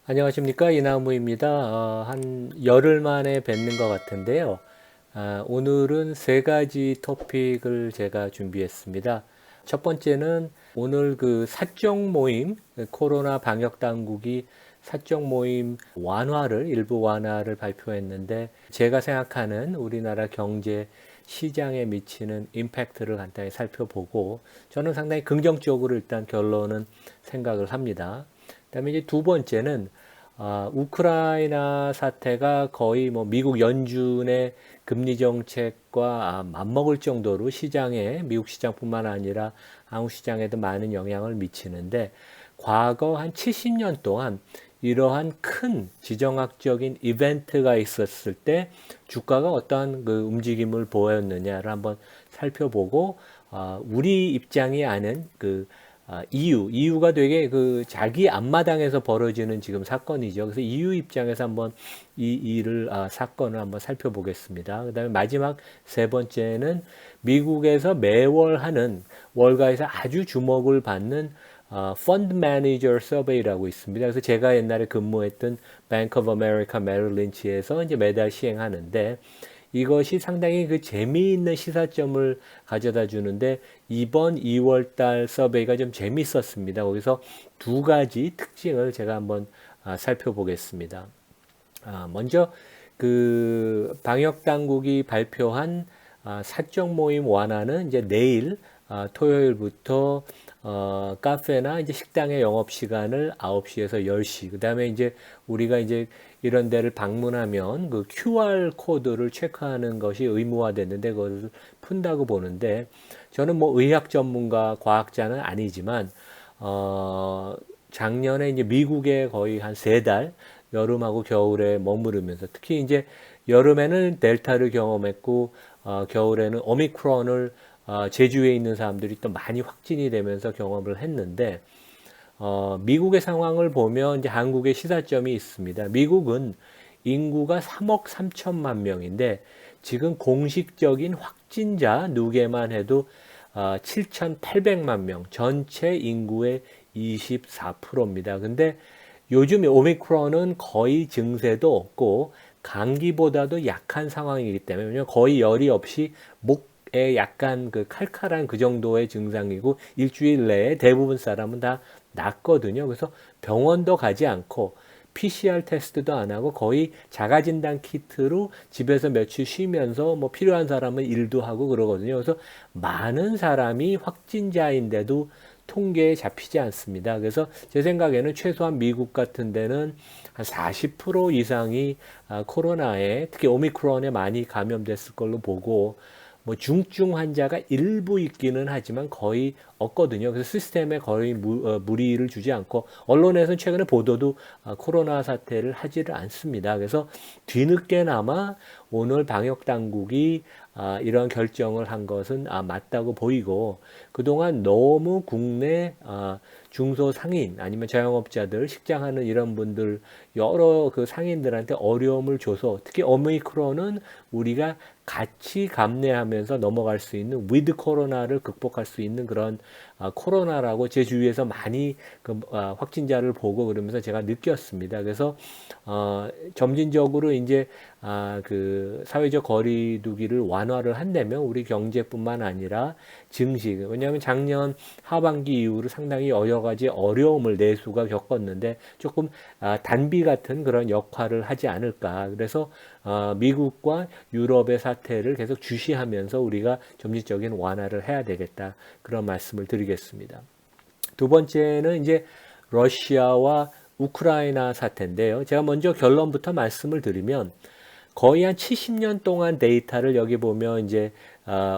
안녕하십니까, 이나무입니다. 한 열흘 만에 뵙는 것 같은데요. 오늘은 세 가지 토픽을 제가 준비했습니다. 첫 번째는 오늘 그 사적 모임, 코로나 방역 당국이 사적 모임 일부 완화를 발표했는데, 제가 생각하는 우리나라 경제 시장에 미치는 임팩트를 간단히 살펴보고, 저는 상당히 긍정적으로 일단 결론은 생각을 합니다. 그다음에 이제 두 번째는 우크라이나 사태가 거의 뭐 미국 연준의 금리 정책과 맞먹을 정도로 시장에 미국 시장뿐만 아니라 한국 시장에도 많은 영향을 미치는데, 과거 한 70년 동안 이러한 큰 지정학적인 이벤트가 있었을 때 주가가 어떠한 그 움직임을 보였느냐를 한번 살펴보고, 우리 입장이 아는 이유가 되게 그 자기 앞마당에서 벌어지는 지금 사건이죠. 그래서 이유 입장에서 한번 이 일을, 사건을 한번 살펴보겠습니다. 그 다음에 마지막 세 번째는 미국에서 매월 하는 월가에서 아주 주목을 받는 펀드 매니저 서베이라고 있습니다. 그래서 제가 옛날에 근무했던 뱅크 오브 아메리카 메릴 린치에서 이제 매달 시행하는데, 이것이 상당히 그 재미있는 시사점을 가져다 주는데, 이번 2월 달 서베이가 좀 재밌었습니다. 거기서 두 가지 특징을 제가 한번 살펴보겠습니다. 먼저 그 방역 당국이 발표한 사적 모임 완화는 이제 내일 토요일부터 카페나 이제 식당의 영업 시간을 9시에서 10시. 그다음에 이제 우리가 이제 이런 데를 방문하면 그 QR 코드를 체크하는 것이 의무화됐는데, 그것을 푼다고 보는데, 저는 뭐 의학 전문가, 과학자는 아니지만 작년에 이제 미국에 거의 한 세 달 여름하고 겨울에 머무르면서, 특히 이제 여름에는 델타를 경험했고 겨울에는 오미크론을 제주에 있는 사람들이 또 많이 확진이 되면서 경험을 했는데, 미국의 상황을 보면 이제 한국의 시사점이 있습니다. 미국은 인구가 3억 3천만 명인데 지금 공식적인 확진자 누계만 해도 7,800만 명, 전체 인구의 24%입니다. 근데 요즘 오미크론은 거의 증세도 없고 감기보다도 약한 상황이기 때문에, 거의 열이 없이 목에 약간 그 칼칼한 그 정도의 증상이고 일주일 내에 대부분 사람은 다 낫거든요. 그래서 병원도 가지 않고 PCR 테스트도 안 하고 거의 자가진단 키트로 집에서 며칠 쉬면서 뭐 필요한 사람은 일도 하고 그러거든요. 그래서 많은 사람이 확진자인데도 통계에 잡히지 않습니다. 그래서 제 생각에는 최소한 미국 같은 데는 한 40% 이상이 코로나에, 특히 오미크론에 많이 감염됐을 걸로 보고, 뭐 중증 환자가 일부 있기는 하지만 거의 없거든요. 그래서 시스템에 거의 무리를 주지 않고, 언론에서는 최근에 보도도 코로나 사태를 하지를 않습니다. 그래서 뒤늦게나마 오늘 방역 당국이 이런 결정을 한 것은 맞다고 보이고, 그동안 너무 국내 중소상인 아니면 자영업자들, 식장하는 이런 분들, 여러 그 상인들한테 어려움을 줘서, 특히 오미크론은 우리가 같이 감내하면서 넘어갈 수 있는, 위드 코로나를 극복할 수 있는 그런 코로나라고 제 주위에서 많이 확진자를 보고 그러면서 제가 느꼈습니다. 그래서 점진적으로 이제 그 사회적 거리두기를 완화를 한다면 우리 경제뿐만 아니라 증시, 왜냐하면 작년 하반기 이후로 상당히 여러 가지 어려움을 내수가 겪었는데 조금 단비 같은 그런 역할을 하지 않을까. 그래서 미국과 유럽의 사태를 계속 주시하면서 우리가 점진적인 완화를 해야 되겠다, 그런 말씀을 드리겠습니다. 두 번째는 이제 러시아와 우크라이나 사태인데요. 제가 먼저 결론부터 말씀을 드리면, 거의 한 70년 동안 데이터를 여기 보면 이제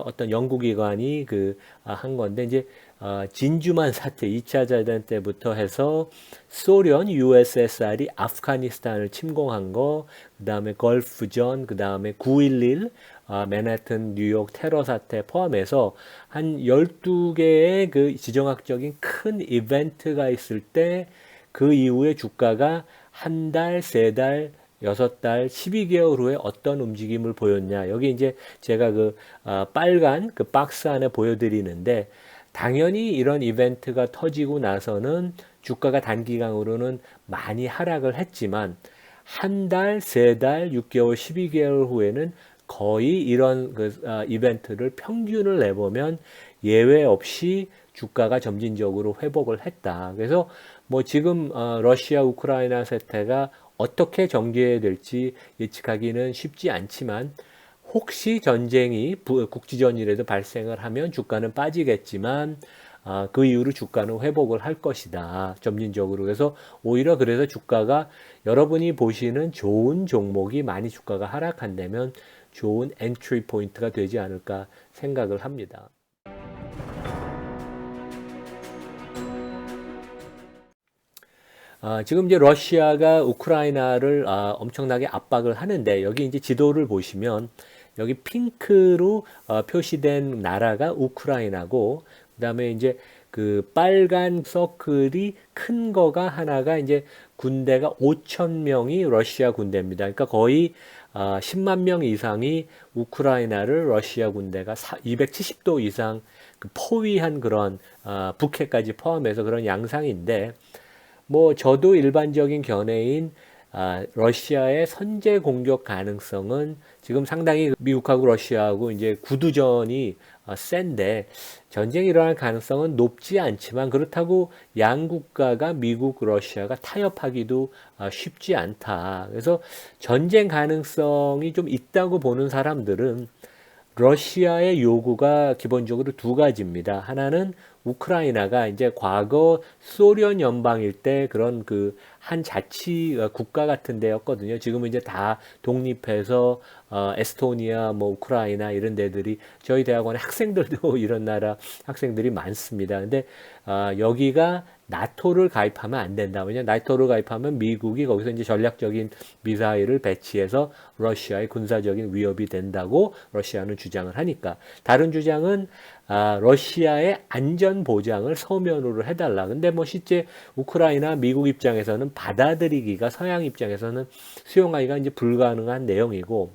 어떤 연구기관이 한 건데, 이제 진주만 사태 2차 대전 때부터 해서 소련 USSR이 아프가니스탄을 침공한 거, 그다음에 걸프전, 그다음에 9.11 맨해튼 뉴욕 테러 사태 포함해서 한 12개의 그 지정학적인 큰 이벤트가 있을 때 그 이후에 주가가 한 달, 세 달, 6달, 12개월 후에 어떤 움직임을 보였냐. 여기 이제 제가 빨간 그 박스 안에 보여드리는데, 당연히 이런 이벤트가 터지고 나서는 주가가 단기간으로는 많이 하락을 했지만 한 달, 세 달, 6개월, 12개월 후에는 거의 이런 이벤트를 평균을 내보면 예외 없이 주가가 점진적으로 회복을 했다. 그래서 뭐 지금 러시아 우크라이나 사태가 어떻게 전개될지 예측하기는 쉽지 않지만 혹시 전쟁이 국지전이라도 발생을 하면 주가는 빠지겠지만 그 이후로 주가는 회복을 할 것이다. 점진적으로. 그래서 오히려 그래서 주가가 여러분이 보시는 좋은 종목이 많이 주가가 하락한다면 좋은 엔트리 포인트가 되지 않을까 생각을 합니다. 지금 이제 러시아가 우크라이나를 엄청나게 압박을 하는데 여기 이제 지도를 보시면 여기 핑크로 표시된 나라가 우크라이나고 그다음에 이제 그 빨간 서클이 큰 거가 하나가 이제 군대가 5천 명이 러시아 군대입니다. 그러니까 거의 10만 명 이상이 우크라이나를 러시아 군대가 270도 이상 그 포위한 그런 북해까지 포함해서 그런 양상인데 뭐 저도 일반적인 견해인 러시아의 선제 공격 가능성은 지금 상당히 미국하고 러시아하고 이제 구두전이 센데 전쟁이 일어날 가능성은 높지 않지만 그렇다고 양 국가가 미국, 러시아가 타협하기도 쉽지 않다. 그래서 전쟁 가능성이 좀 있다고 보는 사람들은 러시아의 요구가 기본적으로 두 가지입니다. 하나는 우크라이나가 이제 과거 소련 연방일 때 그런 그 한 자치 국가 같은 데였거든요. 지금은 이제 다 독립해서 에스토니아, 뭐 우크라이나 이런 데들이 저희 대학원에 학생들도 이런 나라 학생들이 많습니다. 근데 여기가 나토를 가입하면 안 된다. 왜냐면 나토를 가입하면 미국이 거기서 이제 전략적인 미사일을 배치해서 러시아의 군사적인 위협이 된다고 러시아는 주장을 하니까. 다른 주장은 러시아의 안전 보장을 서면으로 해달라. 근데 뭐 실제 우크라이나 미국 입장에서는 받아들이기가 서양 입장에서는 수용하기가 이제 불가능한 내용이고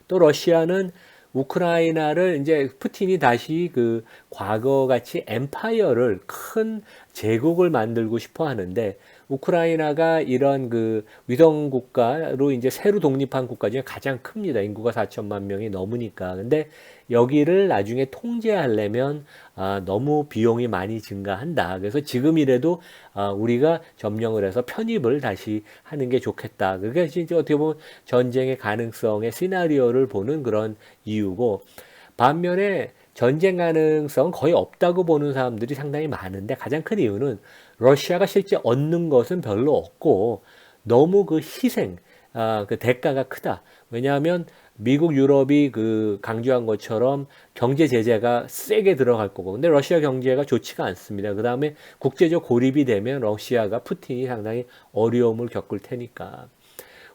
또 러시아는 우크라이나를 이제 푸틴이 다시 그 과거같이 엠파이어를 큰 제국을 만들고 싶어 하는데 우크라이나가 이런 그 위성 국가로 이제 새로 독립한 국가 중에 가장 큽니다. 인구가 4천만 명이 넘으니까. 근데 여기를 나중에 통제하려면 너무 비용이 많이 증가한다. 그래서 지금이라도 우리가 점령을 해서 편입을 다시 하는 게 좋겠다. 그게 이제 어떻게 보면 전쟁의 가능성의 시나리오를 보는 그런 이유고 반면에 전쟁 가능성 거의 없다고 보는 사람들이 상당히 많은데 가장 큰 이유는 러시아가 실제 얻는 것은 별로 없고 너무 그 희생, 그 대가가 크다. 왜냐하면 미국, 유럽이 그 강조한 것처럼 경제 제재가 세게 들어갈 거고. 근데 러시아 경제가 좋지가 않습니다. 그 다음에 국제적 고립이 되면 러시아가 푸틴이 상당히 어려움을 겪을 테니까.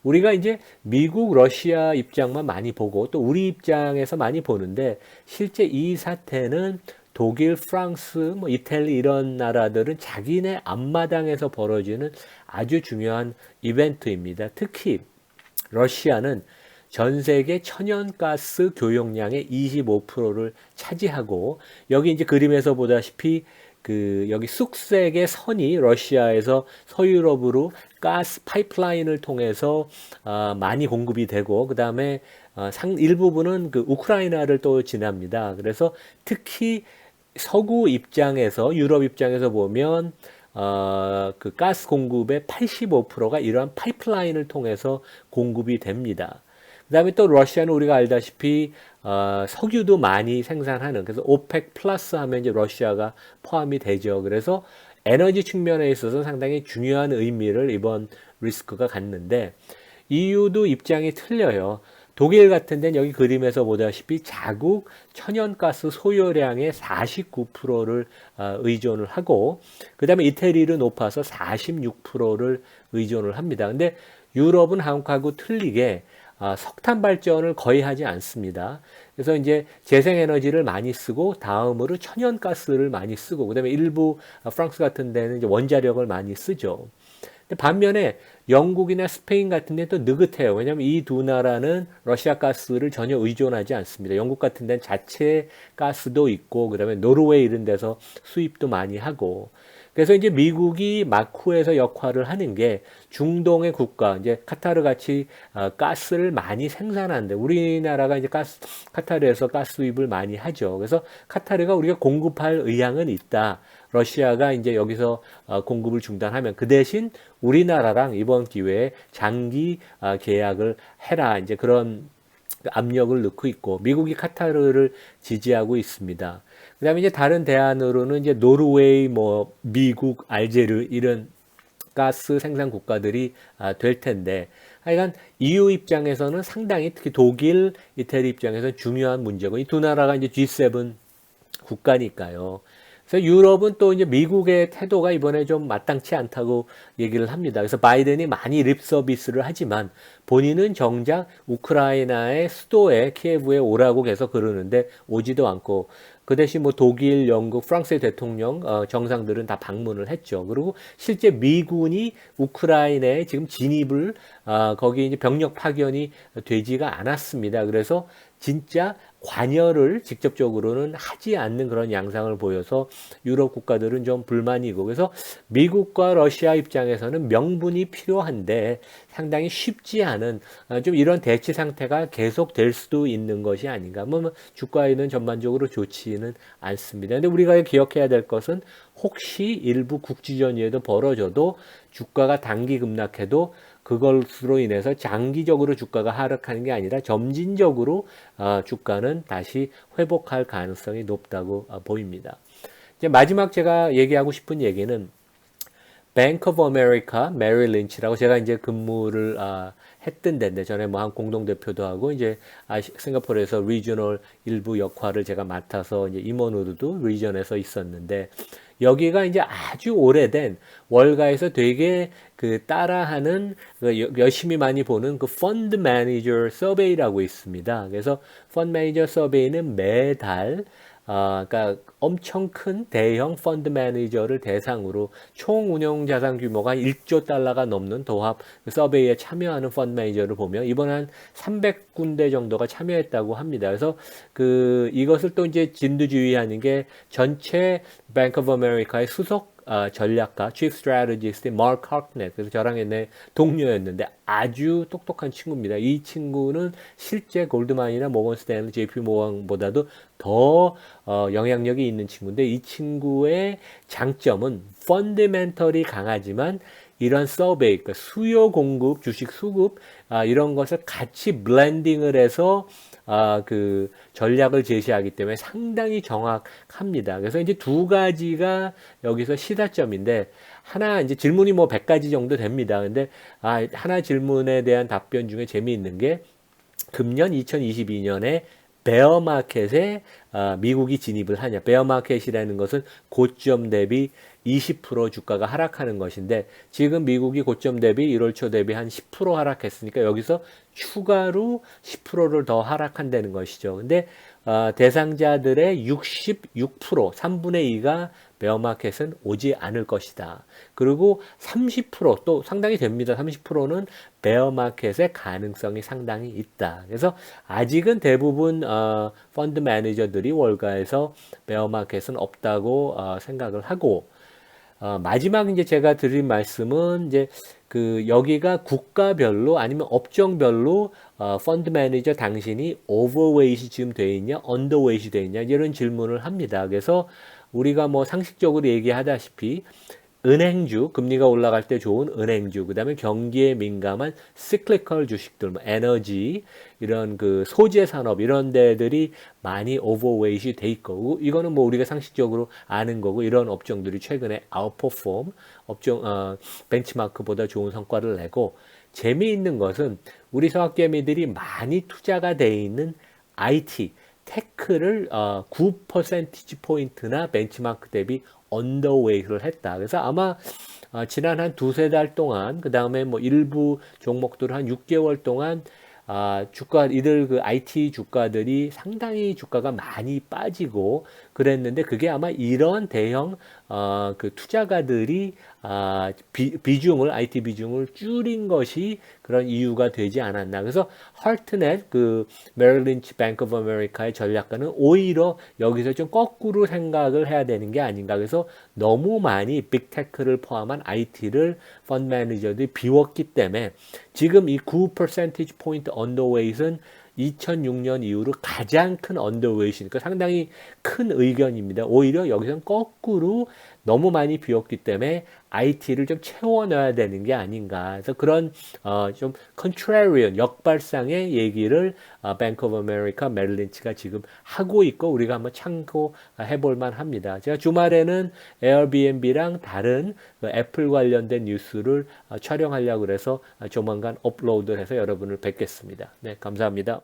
우리가 이제 미국, 러시아 입장만 많이 보고 또 우리 입장에서 많이 보는데 실제 이 사태는 독일, 프랑스, 뭐 이탈리 이런 나라들은 자기네 앞마당에서 벌어지는 아주 중요한 이벤트입니다. 특히 러시아는 전 세계 천연가스 교역량의 25%를 차지하고 여기 이제 그림에서 보다시피 그 여기 쑥색의 선이 러시아에서 서유럽으로 가스 파이프라인을 통해서 많이 공급이 되고 그 다음에 일부분은 그 우크라이나를 또 지납니다. 그래서 특히 서구 입장에서 유럽 입장에서 보면 그 가스 공급의 85%가 이러한 파이프라인을 통해서 공급이 됩니다. 그 다음에 또 러시아는 우리가 알다시피 석유도 많이 생산하는 그래서 오펙 플러스 하면 이제 러시아가 포함이 되죠. 그래서 에너지 측면에 있어서 상당히 중요한 의미를 이번 리스크가 갖는데 EU도 입장이 틀려요. 독일 같은 데는 여기 그림에서 보다시피 자국 천연가스 소요량의 49%를 의존을 하고 그 다음에 이태리는 높아서 46%를 의존을 합니다. 근데 유럽은 한국하고 틀리게 석탄 발전을 거의 하지 않습니다. 그래서 이제 재생에너지를 많이 쓰고 다음으로 천연가스를 많이 쓰고 그다음에 일부 프랑스 같은 데는 이제 원자력을 많이 쓰죠. 근데 반면에 영국이나 스페인 같은 데는 또 느긋해요. 왜냐하면 이 두 나라는 러시아 가스를 전혀 의존하지 않습니다. 영국 같은 데는 자체 가스도 있고, 그다음에 노르웨이 이런 데서 수입도 많이 하고. 그래서 이제 미국이 마쿠에서 역할을 하는 게 중동의 국가, 이제 카타르 같이 가스를 많이 생산하는데, 우리나라가 이제 카타르에서 가스 수입을 많이 하죠. 그래서 카타르가 우리가 공급할 의향은 있다. 러시아가 이제 여기서 공급을 중단하면 그 대신 우리나라랑 이번 기회에 장기 계약을 해라. 이제 그런 압력을 넣고 있고, 미국이 카타르를 지지하고 있습니다. 그다음에 이제 다른 대안으로는 이제 노르웨이, 뭐 미국, 알제르 이런 가스 생산 국가들이 될 텐데, 하여간 EU 입장에서는 상당히, 특히 독일, 이태리 입장에서는 중요한 문제고, 이 두 나라가 이제 G7 국가니까요. 그래서 유럽은 또 이제 미국의 태도가 이번에 좀 마땅치 않다고 얘기를 합니다. 그래서 바이든이 많이 립 서비스를 하지만 본인은 정작 우크라이나의 수도에 키예브에 오라고 계속 그러는데 오지도 않고, 그 대신 뭐 독일, 영국, 프랑스의 대통령 정상들은 다 방문을 했죠. 그리고 실제 미군이 우크라이나에 지금 진입을 거기 이제 병력 파견이 되지가 않았습니다. 그래서 진짜 관여를 직접적으로는 하지 않는 그런 양상을 보여서 유럽 국가들은 좀 불만이고, 그래서 미국과 러시아 입장에서는 명분이 필요한데 상당히 쉽지 않은 좀 이런 대치 상태가 계속될 수도 있는 것이 아닌가. 뭐 주가에는 전반적으로 좋지는 않습니다. 근데 우리가 기억해야 될 것은 혹시 일부 국지전이라도 벌어져도 주가가 단기 급락해도 그것으로 인해서 장기적으로 주가가 하락하는 게 아니라 점진적으로 주가는 다시 회복할 가능성이 높다고 보입니다. 이제 마지막 제가 얘기하고 싶은 얘기는 뱅크 오브 아메리카 메릴 린치라고, 제가 이제 근무를 했던 데인데, 전에 뭐 한 공동대표도 하고 이제 싱가포르에서 리저널 일부 역할을 제가 맡아서 이제 임원으로도 리전에서 있었는데, 여기가 이제 아주 오래된 월가에서 되게 그 따라하는 열심히 많이 보는 그 펀드 매니저 서베이라고 있습니다. 그래서 펀드 매니저 서베이는 매달 그러니까 엄청 큰 대형 펀드 매니저를 대상으로 총 운용 자산 규모가 1조 달러가 넘는 도합 서베이에 참여하는 펀드 매니저를 보면 이번에 한 300군데 정도가 참여했다고 합니다. 그래서 이것을 또 이제 진두지휘하는 게 전체 뱅크 오브 아메리카의 수석 전략가, Chief Strategist 마크 하크넷. 그래서 저랑 옛날 동료였는데 아주 똑똑한 친구입니다. 이 친구는 실제 골드만이나 모건 스탠리, JP 모건보다도 더 영향력이 있는 친구인데, 이 친구의 장점은 펀더멘털이 강하지만 이런 서베이, 그러니까 수요 공급, 주식 수급 이런 것을 같이 블렌딩을 해서 그 전략을 제시하기 때문에 상당히 정확합니다. 그래서 이제 두 가지가 여기서 시사점인데, 하나 이제 질문이 뭐 100가지 정도 됩니다. 근데 하나 질문에 대한 답변 중에 재미있는 게, 금년 2022년에 베어마켓에 미국이 진입을 하냐. 베어마켓이라는 것은 고점 대비 20% 주가가 하락하는 것인데, 지금 미국이 고점 대비 1월 초 대비 한 10% 하락했으니까 여기서 추가로 10%를 더 하락한다는 것이죠. 근데 대상자들의 66%, 3분의 2가 베어마켓은 오지 않을 것이다. 그리고 30%또 상당히 됩니다. 30%는 베어마켓의 가능성이 상당히 있다. 그래서 아직은 대부분 펀드 매니저들이 월가에서 베어마켓은 없다고 생각을 하고, 마지막 이제 제가 드린 말씀은 이제 여기가 국가별로 아니면 업종별로 펀드 매니저 당신이 오버웨이트 지금 돼 있냐, 언더웨이트 돼 있냐, 이런 질문을 합니다. 그래서 우리가 뭐 상식적으로 얘기하다시피 은행주, 금리가 올라갈 때 좋은 은행주, 그 다음에 경기에 민감한 시클리컬 주식들, 뭐 에너지, 이런 소재 산업, 이런 데들이 많이 오버웨이트 돼 있고, 이거는 뭐 우리가 상식적으로 아는 거고, 이런 업종들이 최근에 아웃퍼폼, 벤치마크보다 좋은 성과를 내고, 재미있는 것은 우리 서학개미들이 많이 투자가 돼 있는 IT, 테크를 9%포인트나 벤치마크 대비 언더웨이트를 했다. 그래서 아마 지난 한 두세 달 동안, 그 다음에 뭐 일부 종목들 한 6개월 동안 이들 IT 주가들이 상당히 주가가 많이 빠지고, 그랬는데 그게 아마 이런 대형 그 투자가들이 비중을 IT 비중을 줄인 것이 그런 이유가 되지 않았나. 그래서 헐트넷 그 메릴 린치 뱅크 오브 아메리카의 전략가는 오히려 여기서 좀 거꾸로 생각을 해야 되는 게 아닌가. 그래서 너무 많이 빅테크를 포함한 IT를 펀드 매니저들이 비웠기 때문에 지금 이 9% 포인트 언더웨이트는 2006년 이후로 가장 큰 언더웨이트니까 상당히 큰 의견입니다. 오히려 여기서는 거꾸로 너무 많이 비웠기 때문에 IT를 좀 채워넣어야 되는 게 아닌가. 그래서 그런 좀 contrarian 역발상의 얘기를 뱅크 오브 아메리카 메릴 린치가 지금 하고 있고 우리가 한번 참고해 볼 만합니다. 제가 주말에는 에어비앤비랑 다른 그 애플 관련된 뉴스를 촬영하려고 그래서 조만간 업로드해서 여러분을 뵙겠습니다. 네, 감사합니다.